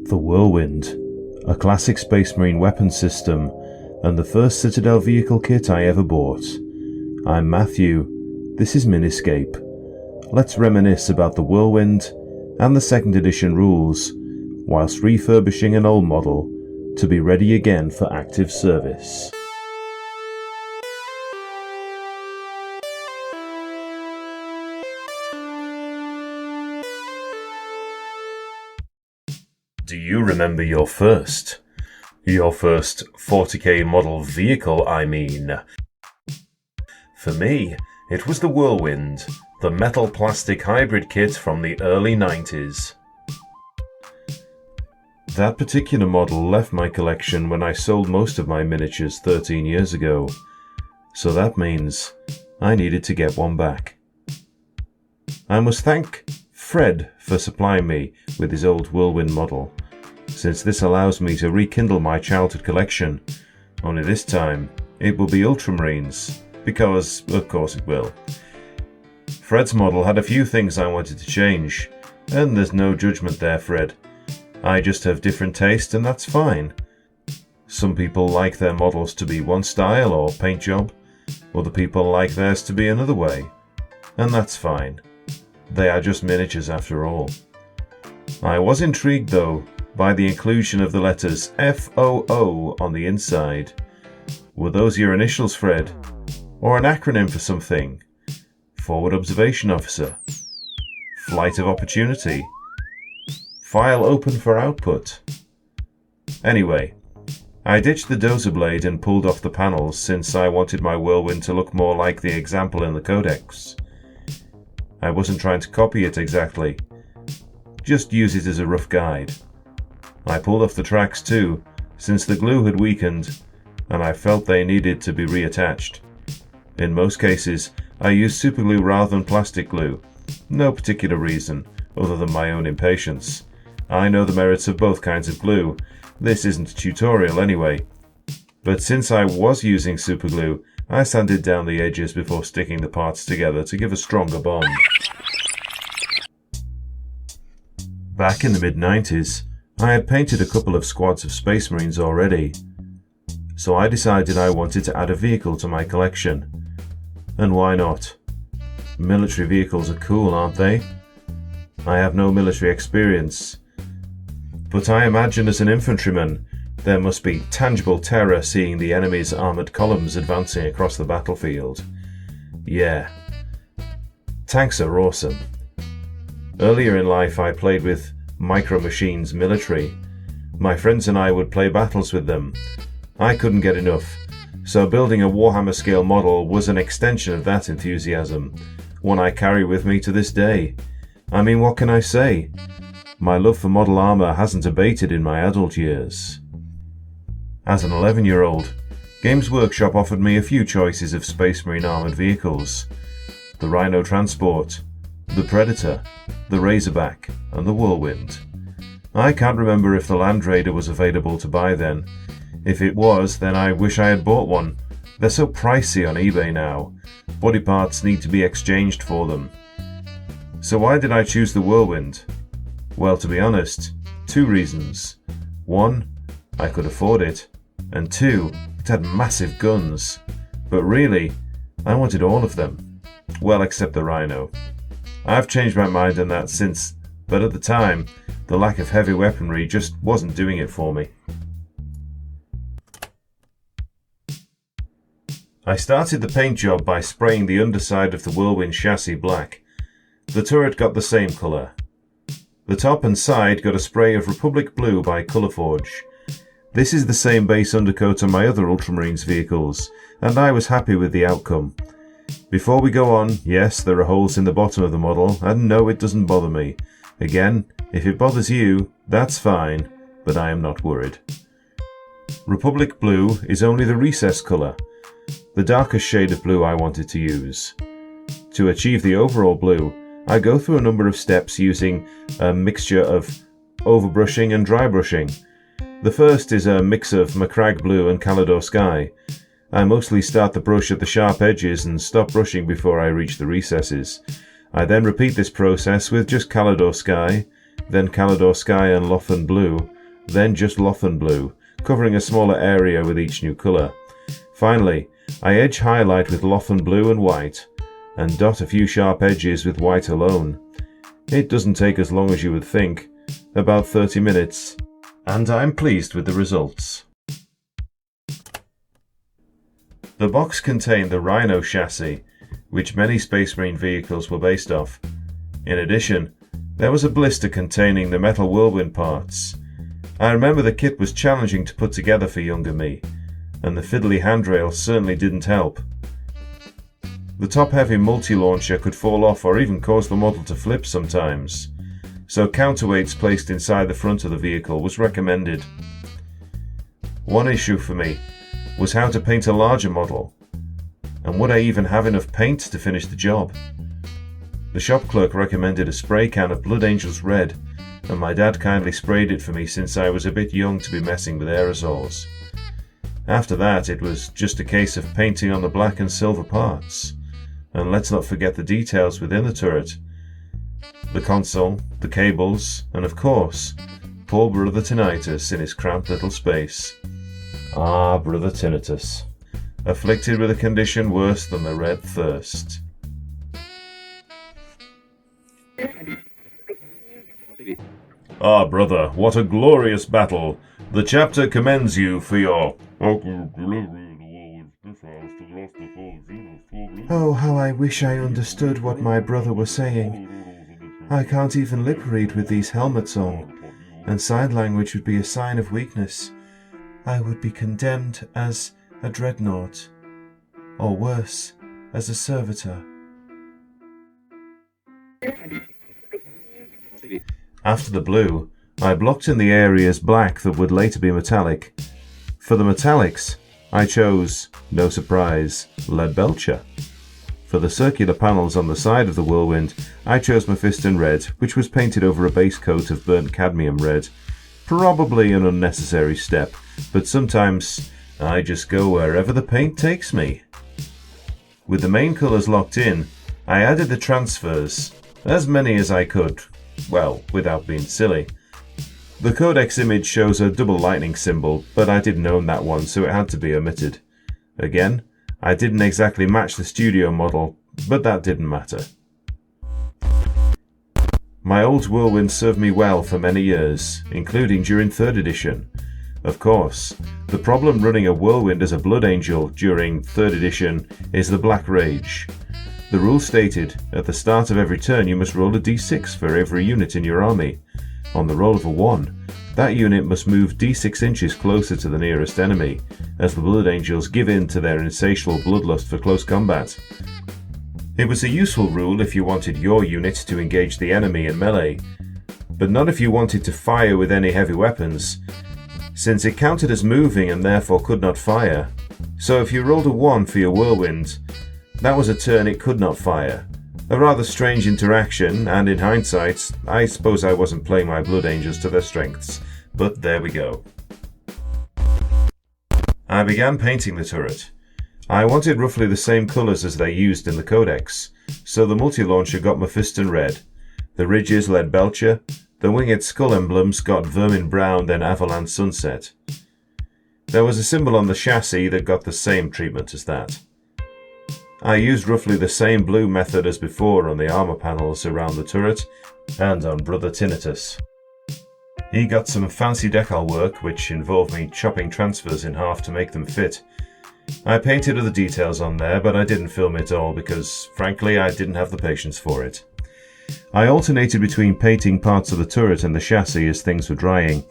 The Whirlwind, a classic Space Marine weapon system, and the first Citadel vehicle kit I ever bought. I'm Matthew, this is Miniscape. Let's reminisce about the Whirlwind and the 2nd edition rules, whilst refurbishing an old model to be ready again for active service. Do you remember your first 40k model vehicle, I mean? For me, it was the Whirlwind, the metal-plastic hybrid kit from the early 90s. That particular model left my collection when I sold most of my miniatures 13 years ago, so that means I needed to get one back. I must thank Fred for supplying me with his old Whirlwind model, since this allows me to rekindle my childhood collection, only this time it will be Ultramarines, because of course it will. Fred's model had a few things I wanted to change, and there's no judgment there, Fred. I just have different taste, and that's fine. Some people like their models to be one style or paint job, other people like theirs to be another way, and that's fine. They are just miniatures after all. I was intrigued though by the inclusion of the letters FOO on the inside. Were those your initials, Fred? Or an acronym for something? Forward Observation Officer? Flight of Opportunity? File open for output? Anyway, I ditched the dozer blade and pulled off the panels since I wanted my Whirlwind to look more like the example in the codex. I wasn't trying to copy it exactly, just use it as a rough guide. I pulled off the tracks too, since the glue had weakened, and I felt they needed to be reattached. In most cases, I used superglue rather than plastic glue. No particular reason, other than my own impatience. I know the merits of both kinds of glue. This isn't a tutorial anyway. But since I was using superglue, I sanded down the edges before sticking the parts together to give a stronger bond. Back in the mid-90s, I had painted a couple of squads of Space Marines already, so I decided I wanted to add a vehicle to my collection. And why not? Military vehicles are cool, aren't they? I have no military experience, but I imagine as an infantryman, there must be tangible terror seeing the enemy's armoured columns advancing across the battlefield. Yeah. Tanks are awesome. Earlier in life I played with Micro Machines military. My friends and I would play battles with them. I couldn't get enough, so building a Warhammer scale model was an extension of that enthusiasm, one I carry with me to this day. I mean, what can I say? My love for model armour hasn't abated in my adult years. As an 11-year-old, Games Workshop offered me a few choices of Space Marine armoured vehicles. The Rhino Transport, the Predator, the Razorback, and the Whirlwind. I can't remember if the Land Raider was available to buy then. If it was, then I wish I had bought one. They're so pricey on eBay now. Body parts need to be exchanged for them. So why did I choose the Whirlwind? Well, to be honest, 2 reasons. 1, I could afford it, and 2, it had massive guns. But really, I wanted all of them. Well, except the Rhino. I've changed my mind on that since, but at the time, the lack of heavy weaponry just wasn't doing it for me. I started the paint job by spraying the underside of the Whirlwind chassis black. The turret got the same colour. The top and side got a spray of Republic Blue by Colourforge. This is the same base undercoat on my other Ultramarines vehicles, and I was happy with the outcome. Before we go on, yes, there are holes in the bottom of the model, and no, it doesn't bother me. Again, if it bothers you, that's fine, but I am not worried. Republic Blue is only the recess colour, the darkest shade of blue I wanted to use. To achieve the overall blue, I go through a number of steps using a mixture of overbrushing and dry brushing. The first is a mix of Macragge Blue and Calidor Sky. I mostly start the brush at the sharp edges and stop brushing before I reach the recesses. I then repeat this process with just Calidor Sky, then Calidor Sky and Lothan Blue, then just Lothan blue, covering a smaller area with each new colour. Finally, I edge highlight with Lothan blue and white, and dot a few sharp edges with white alone. It doesn't take as long as you would think, about 30 minutes, and I'm pleased with the results. The box contained the Rhino chassis, which many Space Marine vehicles were based off. In addition, there was a blister containing the metal Whirlwind parts. I remember the kit was challenging to put together for younger me, and the fiddly handrail certainly didn't help. The top-heavy multi-launcher could fall off or even cause the model to flip sometimes, so counterweights placed inside the front of the vehicle was recommended. One issue for me was how to paint a larger model, and would I even have enough paint to finish the job? The shop clerk recommended a spray can of Blood Angels Red, and my dad kindly sprayed it for me since I was a bit young to be messing with aerosols. After that, it was just a case of painting on the black and silver parts. And let's not forget the details within the turret. The console, the cables, and of course, poor Brother Tinnitus in his cramped little space. Ah, Brother Tinnitus, afflicted with a condition worse than the Red Thirst. Ah, brother, what a glorious battle! The chapter commends you for your... Oh, how I wish I understood what my brother was saying. I can't even lip read with these helmets on, and sign language would be a sign of weakness. I would be condemned as a dreadnought, or worse, as a servitor. After the blue, I blocked in the areas black that would later be metallic. For the metallics, I chose, no surprise, lead belcher. For the circular panels on the side of the Whirlwind, I chose Mephiston Red, which was painted over a base coat of burnt cadmium red. Probably an unnecessary step, but sometimes I just go wherever the paint takes me. With the main colours locked in, I added the transfers, as many as I could, well, without being silly. The codex image shows a double lightning symbol, but I didn't own that one, so it had to be omitted. Again, I didn't exactly match the studio model, but that didn't matter. My old Whirlwind served me well for many years, including during 3rd edition. Of course, the problem running a Whirlwind as a Blood Angel during 3rd edition is the Black Rage. The rule stated, at the start of every turn you must roll a d6 for every unit in your army. On the roll of a 1, that unit must move d6 inches closer to the nearest enemy, as the Blood Angels give in to their insatiable bloodlust for close combat. It was a useful rule if you wanted your unit to engage the enemy in melee, but not if you wanted to fire with any heavy weapons, since it counted as moving and therefore could not fire. So if you rolled a 1 for your Whirlwind, that was a turn it could not fire. A rather strange interaction, and in hindsight, I suppose I wasn't playing my Blood Angels to their strengths, but there we go. I began painting the turret. I wanted roughly the same colours as they used in the codex, so the multi-launcher got Mephiston Red, the ridges lead belcher, the winged skull emblems got Vermin Brown then Avalanche Sunset. There was a symbol on the chassis that got the same treatment as that. I used roughly the same blue method as before on the armour panels around the turret and on Brother Tinnitus. He got some fancy decal work which involved me chopping transfers in half to make them fit. I painted other details on there, but I didn't film it all because, frankly, I didn't have the patience for it. I alternated between painting parts of the turret and the chassis as things were drying.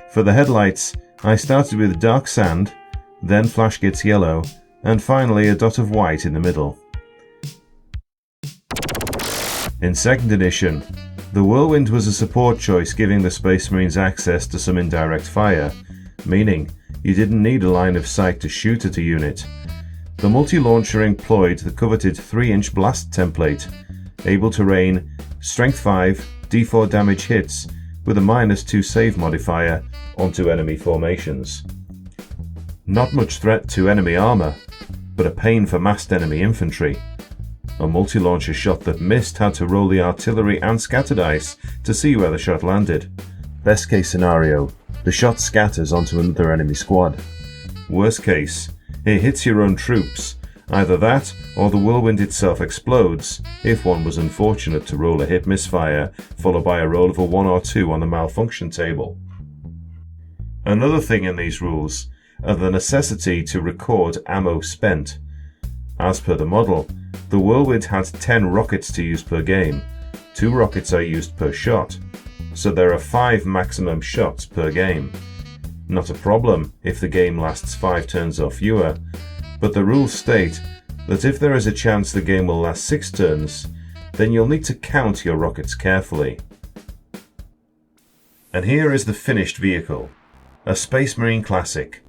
For the headlights, I started with dark sand, then flash gets yellow, and finally a dot of white in the middle. In 2nd edition, the Whirlwind was a support choice giving the Space Marines access to some indirect fire, meaning you didn't need a line of sight to shoot at a unit. The multi-launcher employed the coveted 3-inch blast template, able to rain strength 5, d4 damage hits with a -2 save modifier onto enemy formations. Not much threat to enemy armour, but a pain for massed enemy infantry. A multi-launcher shot that missed had to roll the artillery and scattered ice to see where the shot landed. Best case scenario, the shot scatters onto another enemy squad. Worst case, it hits your own troops. Either that, or the whirlwind itself explodes, if one was unfortunate to roll a hit misfire, followed by a roll of a 1 or 2 on the malfunction table. Another thing in these rules are the necessity to record ammo spent. As per the model, the whirlwind had 10 rockets to use per game. 2 rockets are used per shot, so there are 5 maximum shots per game. Not a problem if the game lasts 5 turns or fewer, but the rules state that if there is a chance the game will last 6 turns, then you'll need to count your rockets carefully. And here is the finished vehicle. A Space Marine classic.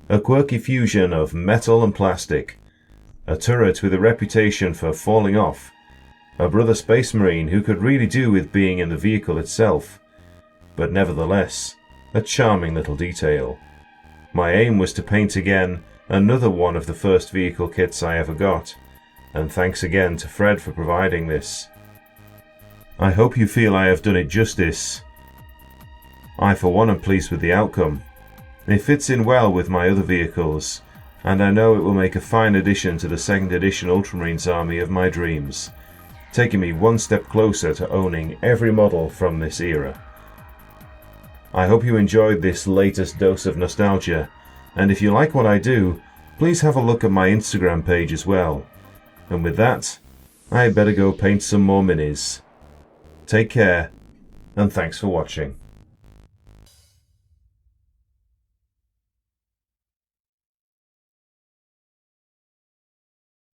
A quirky fusion of metal and plastic. A turret with a reputation for falling off. A brother Space Marine who could really do with being in the vehicle itself. But nevertheless, a charming little detail. My aim was to paint again another one of the first vehicle kits I ever got, and thanks again to Fred for providing this. I hope you feel I have done it justice. I for one am pleased with the outcome. It fits in well with my other vehicles, and I know it will make a fine addition to the 2nd edition Ultramarines army of my dreams, taking me one step closer to owning every model from this era. I hope you enjoyed this latest dose of nostalgia, and if you like what I do, please have a look at my Instagram page as well. And with that, I better go paint some more minis. Take care, and thanks for watching.